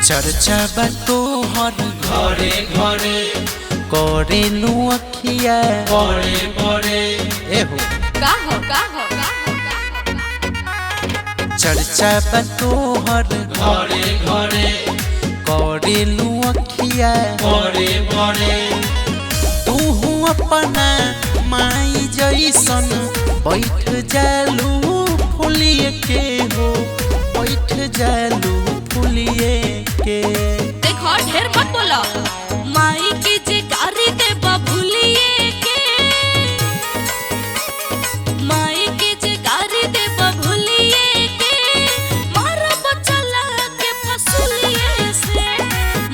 चर्चा बा तोहर घरे घरे करेलू अखिया बड़े बड़े एहो का हो चर्चा बा तोहर घरे घरे करेलू अखिया बड़े बड़े तू अपना माई जैसन बैठ जालू फुलिए के हो बैठ जालू फुलिए के। देखो ढेर मत बोलो माई के जे गारी दे बबुलिए के माई के जे गारी दे बबुलिए के मारा बचला के फसुलिए से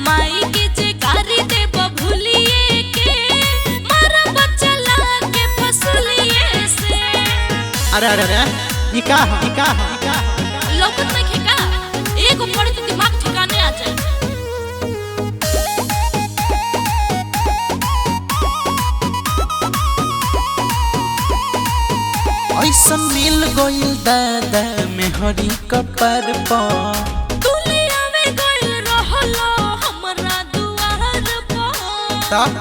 माई के जे गारी दे बबुलिए के मारा बचला के फसुलिए से। अरे ई का लोकत में खेका एगो पढ़ के दिमाग ठिकाने आ जाए। ऐसा मिल गइल दादा मेहरी कपर पर दुनिया में गइल रहलो हमरा दुआर पर तब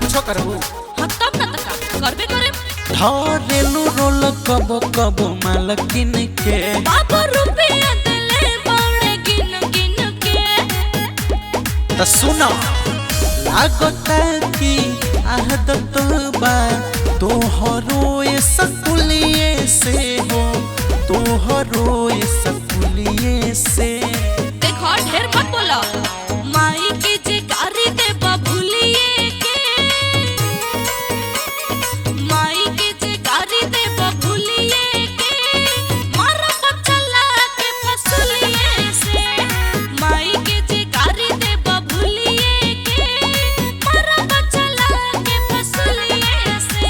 कुछो करबू हां तब न तका करबे करे धरेलू रोल कबो कबो मालकिन के बाबा रुपया देले बड़े गिन गिन के त सुनो लागता कि आदत बा तोहरो सकुलिए से हो तोहरो सकुलिए से। देखो ढेर मत बोलो माई के जे गारी दे बबुलिए के माई के जे गारी दे बबुलिए के मारा बचला के फसुलिए से माई के जे गारी दे बबुलिए के मारा बचला के फसुलिए से।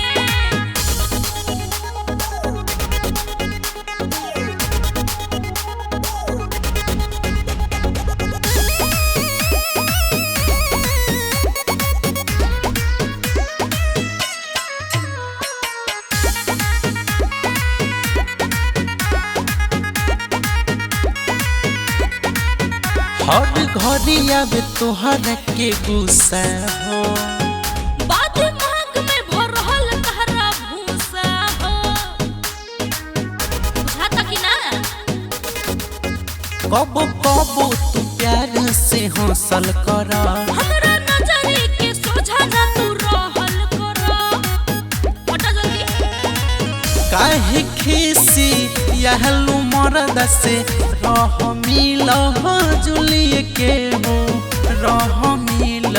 हर घड़ी आवे तोहर के गुस्सा हो बात मांग में भरल तहरा भूसा हो बुझाता कि ना कबो कबो तू प्यार से हौसल कर हमरा नजरी के सोझा ना तू रहल कर हटा जल्दी काहे खीसी यहलू मरद से रह मिल जुलिए के हो रह मिल